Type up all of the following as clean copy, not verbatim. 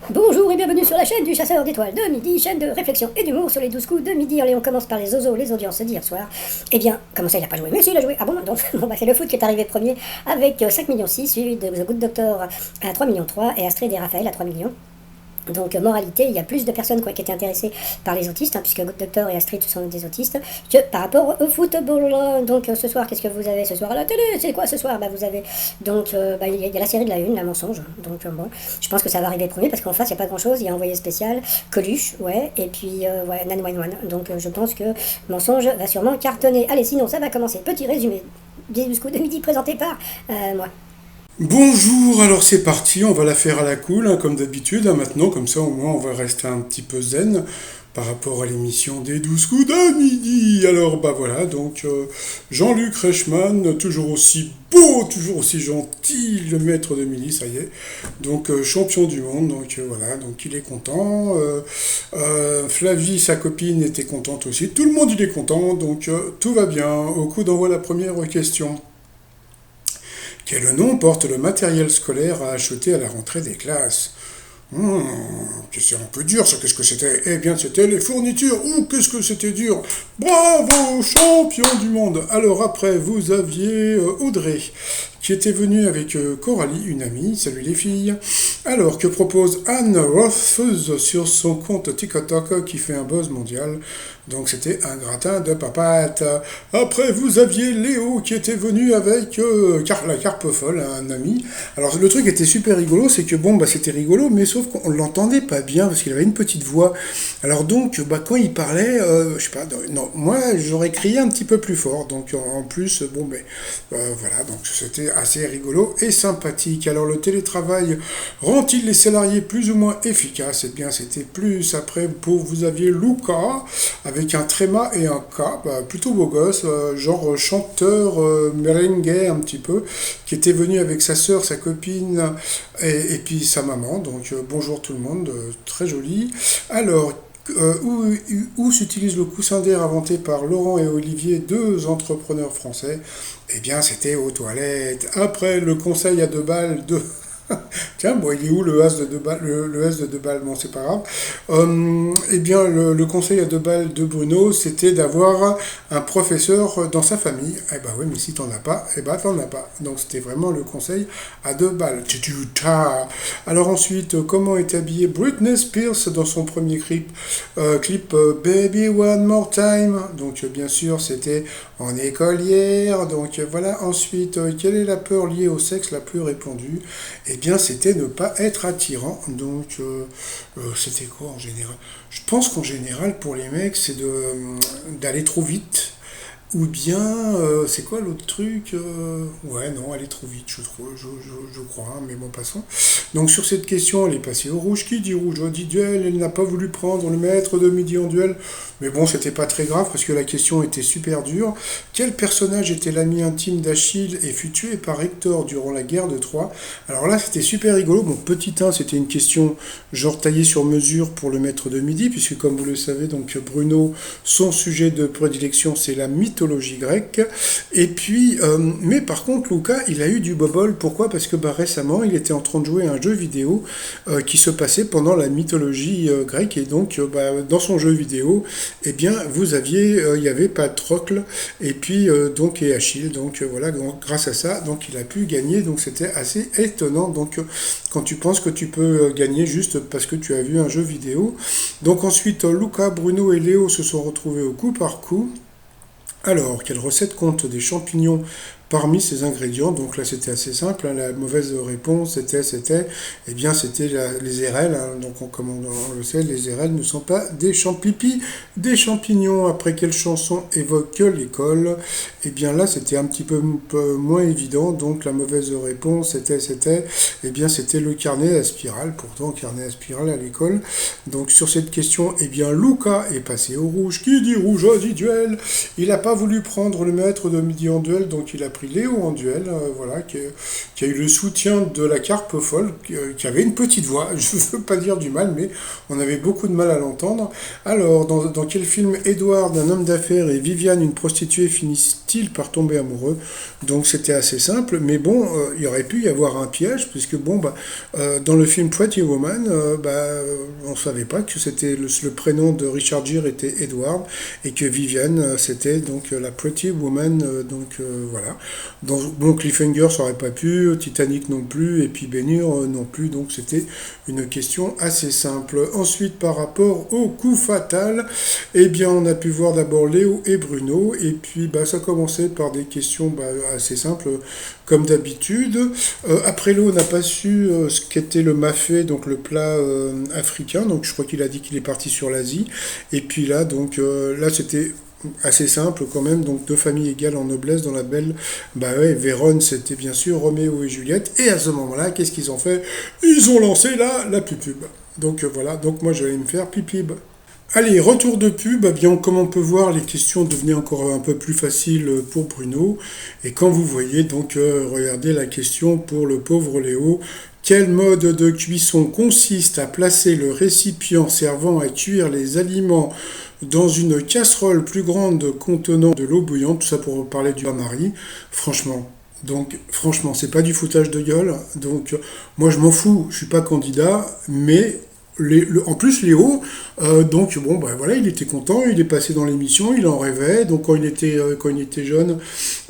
Bonjour et bienvenue sur la chaîne du chasseur d'étoiles de midi, chaîne de réflexion et d'humour sur les 12 coups de midi. Allez, on commence par les zozos, les audiences d'hier soir. Eh bien, comment ça, il a pas joué? Mais si, il a joué. Ah bon? Donc, bon, bah, c'est le foot qui est arrivé premier avec 5,6 millions, suivi de The Good Doctor à 3,3 millions et Astrid et Raphaël à 3 millions. Donc, moralité, il y a plus de personnes qui étaient intéressées par les autistes, puisque Good Doctor et Astrid sont des autistes, que par rapport au football. Donc, ce soir, qu'est-ce que vous avez ce soir à la télé? C'est quoi ce soir? Bah, vous avez. Donc, il y a la série de la une, la mensonge. Donc, bon, je pense que ça va arriver premier, parce qu'en face, il n'y a pas grand chose. Il y a envoyé spécial, Coluche, ouais, et puis, ouais, Nan One One. Donc, je pense que mensonge va sûrement cartonner. Allez, sinon, ça va commencer. Petit résumé. 10 coups de midi présenté par moi. Bonjour, alors c'est parti, on va la faire à la cool, comme d'habitude, maintenant, comme ça au moins on va rester un petit peu zen par rapport à l'émission des 12 coups de midi. Alors bah voilà, donc Jean-Luc Reichmann, toujours aussi beau, toujours aussi gentil, le maître de midi, ça y est, donc champion du monde, donc voilà, donc il est content. Flavie, sa copine, était contente aussi, tout le monde il est content, donc tout va bien. Au coup d'envoi la première question. Quel nom porte le matériel scolaire à acheter à la rentrée des classes? Hmm, c'est un peu dur ça, qu'est-ce que c'était? Eh bien c'était les fournitures, qu'est-ce que c'était dur! Bravo, champion du monde! Alors après, vous aviez Audrey, qui était venue avec Coralie, une amie, salut les filles. Alors, que propose Anne Rothfuss sur son compte TikTok qui fait un buzz mondial? Donc c'était un gratin de papate. Après, vous aviez Léo qui était venu avec la carpe folle, un ami. Alors le truc était super rigolo, c'est que bon, bah c'était rigolo, mais sauf qu'on l'entendait pas bien parce qu'il avait une petite voix. Alors donc, bah quand il parlait, je sais pas, non, moi j'aurais crié un petit peu plus fort. Donc en plus, bon, mais voilà, donc c'était assez rigolo et sympathique. Alors le télétravail rend-il les salariés plus ou moins efficaces? Eh bien, c'était plus. Après, vous aviez Luca avec un tréma et un K, bah, plutôt beau gosse, genre chanteur merengue un petit peu, qui était venu avec sa sœur, sa copine et puis sa maman. Donc bonjour tout le monde, très joli. Alors, où s'utilise le coussin d'air inventé par Laurent et Olivier, deux entrepreneurs français? Eh bien, c'était aux toilettes. Après, le conseil à 2 balles de Tiens, bon, il est où le as de 2 balles, le as de 2 balles? Bon, c'est pas grave. Eh bien, le conseil à 2 balles de Bruno, c'était d'avoir un professeur dans sa famille. Eh ben oui, mais si t'en as pas, eh ben t'en as pas. Donc c'était vraiment le conseil à 2 balles. Alors ensuite, comment est habillée Britney Spears dans son premier clip Baby One More Time. Donc bien sûr, c'était en écolière. Donc voilà. Ensuite, quelle est la peur liée au sexe la plus répandue? Eh bien, c'était ne pas être attirant. Donc, c'était quoi en général? Je pense qu'en général, pour les mecs, c'est d'aller trop vite. Ou bien, c'est quoi l'autre truc? Ouais, non, aller trop vite, je crois, hein, mais bon, passons. Donc, sur cette question, elle est passée au rouge. Qui dit rouge? Dit duel. Elle n'a pas voulu prendre le maître de midi en duel. Mais bon, c'était pas très grave parce que la question était super dure. Quel personnage était l'ami intime d'Achille et fut tué par Hector durant la guerre de Troie? Alors là, c'était super rigolo. Bon, petit 1, c'était une question genre taillée sur mesure pour le maître de midi, puisque comme vous le savez, donc Bruno, son sujet de prédilection, c'est la mythologie grecque. Et puis, mais par contre, Luca, il a eu du bobol. Pourquoi? Parce que bah, récemment, il était en train de jouer à un jeu vidéo qui se passait pendant la mythologie grecque. Et donc, bah, dans son jeu vidéo, eh bien, vous aviez, il y avait Patrocle et puis donc et Achille. Donc voilà, grâce à ça, donc il a pu gagner. Donc c'était assez étonnant. Donc quand tu penses que tu peux gagner juste parce que tu as vu un jeu vidéo. Donc ensuite, Luca, Bruno et Léo se sont retrouvés au coup par coup. Alors, quelle recette compte des champignons parmi ces ingrédients? Donc là, c'était assez simple, hein. La mauvaise réponse, eh bien, c'était les érelles, hein. Donc, comme on le sait, les érelles ne sont pas des champignons. Des champignons. Après, quelle chanson évoque l'école? Eh bien, là, c'était un petit peu moins évident. Donc, la mauvaise réponse, eh bien, c'était le carnet à spirale. Pourtant, carnet à spirale à l'école. Donc, sur cette question, eh bien, Luca est passé au rouge. Qui dit rouge dit duel. Il n'a pas voulu prendre le maître de midi en duel, donc il a pris Léo en duel, voilà, qui a eu le soutien de la Carpe folle, qui avait une petite voix, je ne veux pas dire du mal, mais on avait beaucoup de mal à l'entendre. Alors, dans quel film Edward, un homme d'affaires, et Viviane, une prostituée, finissent-ils par tomber amoureux? Donc c'était assez simple, mais bon, il y aurait pu y avoir un piège, puisque bon, dans le film Pretty Woman, on ne savait pas que c'était le prénom de Richard Gere était Edward, et que Viviane, c'était donc la Pretty Woman, voilà. Donc bon, Cliffhanger, ça aurait pas pu, Titanic non plus, et puis Ben-Hur non plus, donc c'était une question assez simple. Ensuite, par rapport au coup fatal, eh bien, on a pu voir d'abord Léo et Bruno, et puis ça commençait par des questions assez simples, comme d'habitude. Après Léo, on n'a pas su ce qu'était le mafé, donc le plat africain, donc je crois qu'il a dit qu'il est parti sur l'Asie, et puis là, là c'était assez simple quand même, donc deux familles égales en noblesse dans la belle, Vérone, c'était bien sûr Roméo et Juliette, et à ce moment-là, qu'est-ce qu'ils ont fait? Ils ont lancé la pub. Donc voilà, donc moi j'allais me faire pipib. Allez, retour de pub, bien comme on peut voir, les questions devenaient encore un peu plus faciles pour Bruno, et quand vous voyez, regardez la question pour le pauvre Léo. Quel mode de cuisson consiste à placer le récipient servant à cuire les aliments dans une casserole plus grande contenant de l'eau bouillante, tout ça pour parler du bain-marie? Franchement, c'est pas du foutage de gueule. Donc, moi, je m'en fous, je suis pas candidat, mais en plus, Léo, voilà, il était content, il est passé dans l'émission, il en rêvait. Donc, quand il était jeune,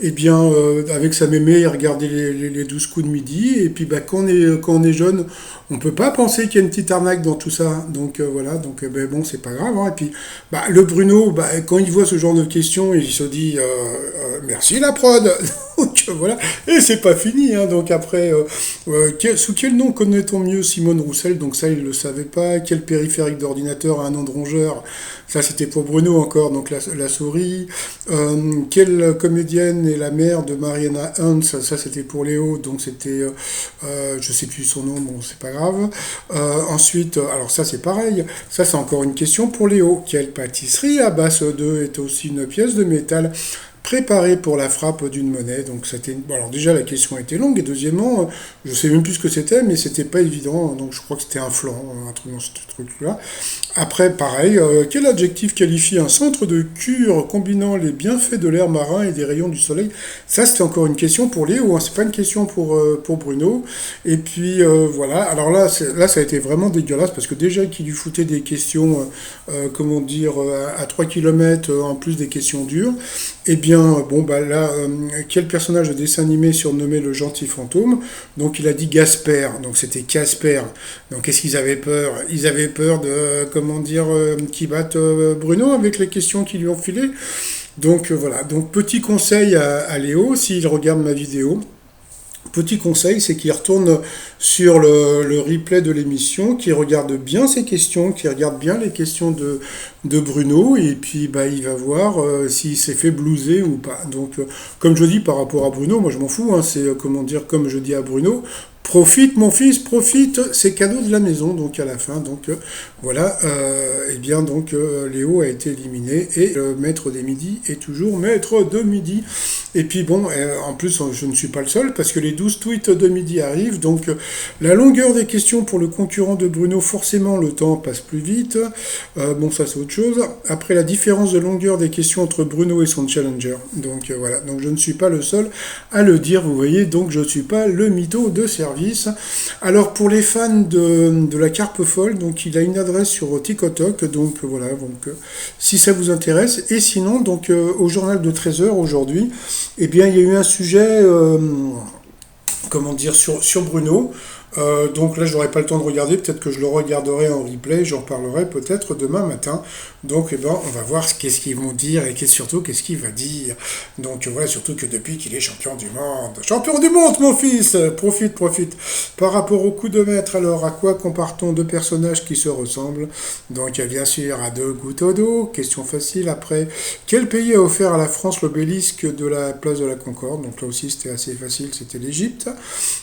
avec sa mémé, il regardait les 12 coups de midi. Et puis, quand on est jeune, on peut pas penser qu'il y a une petite arnaque dans tout ça. Donc, voilà, bon, c'est pas grave. Hein. Et puis, le Bruno, quand il voit ce genre de questions, il se dit merci la prod. Donc, voilà, et c'est pas fini. Hein. Donc, après, sous quel nom connaît-on mieux Simone Roussel? Donc, ça, il le savait pas. Quel périphérique d'ordinateur a un nom de rongeur? Ça, c'était pour Bruno encore, donc la souris. Quelle comédienne est la mère de Mariana Hunt? Ça, c'était pour Léo, donc c'était, je sais plus son nom, bon, c'est pas grave. Ensuite, alors ça, c'est pareil. Ça, c'est encore une question pour Léo. Quelle pâtisserie à base d'œufs est aussi une pièce de métal préparé pour la frappe d'une monnaie? Donc alors déjà la question était longue, et deuxièmement, je sais même plus ce que c'était, mais c'était pas évident, donc je crois que c'était un flan, un truc dans ce truc-là. Après, pareil, quel adjectif qualifie un centre de cure combinant les bienfaits de l'air marin et des rayons du soleil? Ça, c'était encore une question pour Léo, hein, c'est pas une question pour Bruno. Et puis voilà, alors là, ça a été vraiment dégueulasse, parce que déjà qu'il lui foutait des questions, à 3 km, en plus des questions dures, eh bien, quel personnage de dessin animé surnommé le gentil fantôme? Donc il a dit Gasper, donc c'était Casper. Donc qu'est-ce qu'ils avaient peur? Ils avaient peur de, qu'ils battent Bruno avec les questions qu'ils lui ont filées. Donc voilà, donc petit conseil à Léo, s'il regarde ma vidéo. Petit conseil, c'est qu'il retourne sur le replay de l'émission, qu'il regarde bien ses questions, qu'il regarde bien les questions de Bruno, et puis il va voir s'il s'est fait blouser ou pas. Donc, comme je dis par rapport à Bruno, moi je m'en fous, hein, c'est comme je dis à Bruno, profite mon fils, profite, c'est cadeau de la maison, donc à la fin, voilà, Léo a été éliminé, et le maître des midis est toujours maître de midi. Et puis en plus je ne suis pas le seul, parce que les 12 tweets de midi arrivent, donc la longueur des questions pour le concurrent de Bruno, forcément le temps passe plus vite, ça c'est autre chose. Après, la différence de longueur des questions entre Bruno et son challenger, donc voilà, donc je ne suis pas le seul à le dire, vous voyez, donc je ne suis pas le mytho de service. Alors pour les fans de la Carpe folle, donc il a une adresse sur TikTok, donc voilà, si ça vous intéresse, et sinon au journal de 13h aujourd'hui, il y a eu un sujet sur Bruno. Donc là, je n'aurai pas le temps de regarder, peut-être que je le regarderai en replay, j'en parlerai peut-être demain matin. Donc, on va voir qu'est-ce qu'ils vont dire, et surtout qu'est-ce qu'il va dire. Donc voilà, surtout que depuis qu'il est champion du monde. Champion du monde, mon fils! Profite. Par rapport au coup de maître, alors, à quoi compare-t-on deux personnages qui se ressemblent? Donc, bien sûr, à deux gouttes d'eau, question facile. Après, quel pays a offert à la France l'obélisque de la place de la Concorde? Donc là aussi, c'était assez facile, c'était l'Égypte.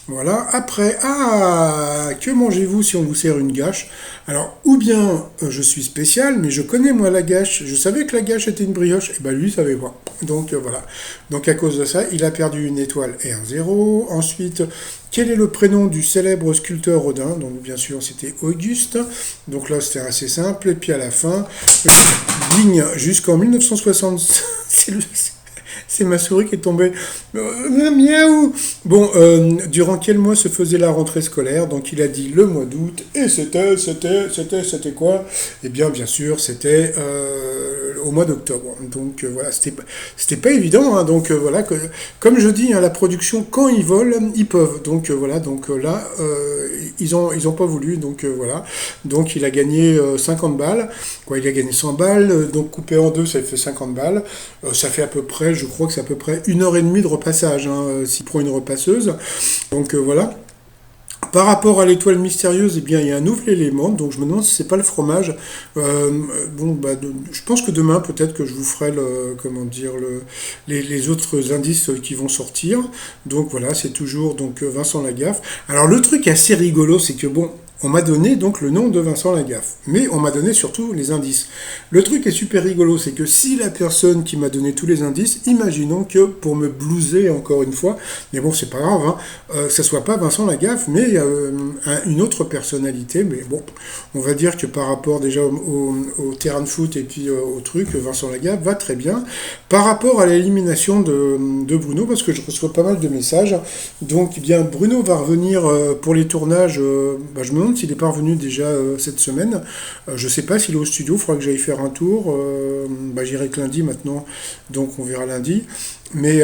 Voilà. Après, Ah, que mangez-vous si on vous sert une gâche? Alors, ou bien je suis spécial, mais je connais moi la gâche. Je savais que la gâche était une brioche, et ben lui, il savait pas. Donc voilà. Donc à cause de ça, il a perdu une étoile et un zéro. Ensuite, quel est le prénom du célèbre sculpteur Rodin? Donc bien sûr, c'était Auguste. Donc là, c'était assez simple. Et puis à la fin, ligne jusqu'en 1960. C'est ma souris qui est tombée. Miaou. Bon, durant quel mois se faisait la rentrée scolaire? Donc il a dit le mois d'août. Et c'était quoi? Eh bien sûr, c'était au mois d'octobre. Donc voilà, c'était pas évident. Hein, donc voilà, comme je dis, hein, la production, quand ils volent, ils peuvent. Donc voilà, donc là, ils ont pas voulu. Donc voilà. Donc il a gagné 50 balles. Quoi, il a gagné 100 balles. Donc coupé en deux, ça fait 50 balles. Ça fait à peu près, je crois que c'est à peu près 1 heure et demie de repassage, hein, s'il prend une repasseuse. Donc voilà. Par rapport à l'étoile mystérieuse, eh bien, il y a un nouvel élément, donc je me demande si c'est pas le fromage. Je pense que demain, peut-être que je vous ferai les autres indices qui vont sortir. Donc voilà, c'est toujours donc Vincent Lagaffe. Alors le truc assez rigolo, c'est que bon, on m'a donné donc le nom de Vincent Lagaffe, mais on m'a donné surtout les indices. Le truc est super rigolo, c'est que si la personne qui m'a donné tous les indices, imaginons que pour me blouser encore une fois, mais bon c'est pas grave, hein, ça soit pas Vincent Lagaffe, mais une autre personnalité, mais bon, on va dire que par rapport déjà au terrain de foot et puis au truc, Vincent Lagaffe va très bien. Par rapport à l'élimination de Bruno, parce que je reçois pas mal de messages, donc eh bien Bruno va revenir pour les tournages, je me demande s'il n'est pas revenu déjà cette semaine. Je ne sais pas s'il est au studio, il faudra que j'aille faire un tour. J'irai que lundi maintenant, donc on verra lundi. Mais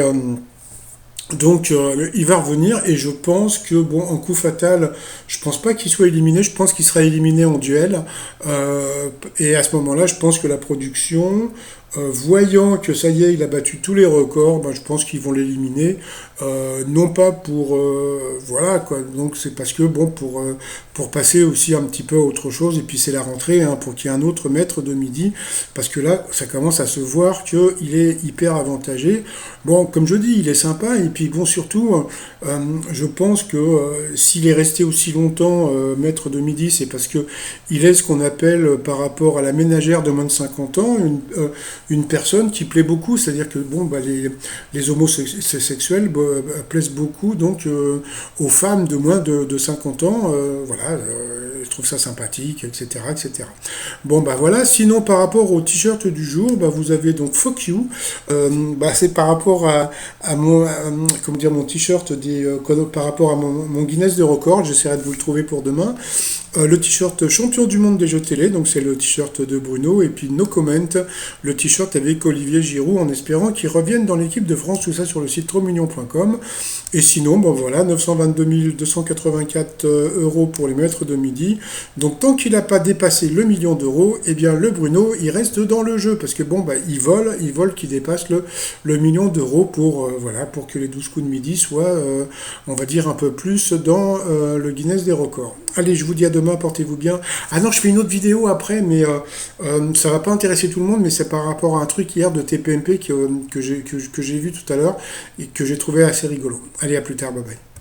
donc il va revenir et je pense que bon en coup fatal, je pense pas qu'il soit éliminé, je pense qu'il sera éliminé en duel. Et à ce moment-là, je pense que la production, voyant que ça y est, il a battu tous les records, je pense qu'ils vont l'éliminer. Non pas pour voilà quoi, donc c'est parce que bon pour passer aussi un petit peu à autre chose et puis c'est la rentrée hein, pour qu'il y ait un autre maître de midi parce que là ça commence à se voir que il est hyper avantagé. Bon comme je dis il est sympa et puis bon surtout je pense que s'il est resté aussi longtemps maître de midi c'est parce que il est ce qu'on appelle par rapport à la ménagère de moins de 50 ans une personne qui plaît beaucoup, c'est-à-dire que bon les homosexuels plaisent beaucoup donc aux femmes de moins de 50 ans, voilà, je trouve ça sympathique, etc., etc. Bon voilà, sinon par rapport au t-shirt du jour, vous avez donc Fuck You, c'est par rapport à mon, comment dire, mon t-shirt par rapport à mon Guinness de record, j'essaierai de vous le trouver pour demain. Le t-shirt champion du monde des jeux télé, donc c'est le t-shirt de Bruno, et puis No Comment, le t-shirt avec Olivier Giroud, en espérant qu'il revienne dans l'équipe de France, tout ça sur le site trotsmignon.com. Et sinon, 922 284 euros pour les maîtres de midi. Donc tant qu'il n'a pas dépassé le million d'euros, eh bien le Bruno, il reste dans le jeu, parce que il vole qu'il dépasse le million d'euros pour que les 12 coups de midi soient, on va dire, un peu plus dans le Guinness des records. Allez, je vous dis à demain, portez-vous bien. Ah non, je fais une autre vidéo après, mais ça va pas intéresser tout le monde, mais c'est par rapport à un truc hier de TPMP que j'ai vu tout à l'heure et que j'ai trouvé assez rigolo. Allez, à plus tard, bye bye.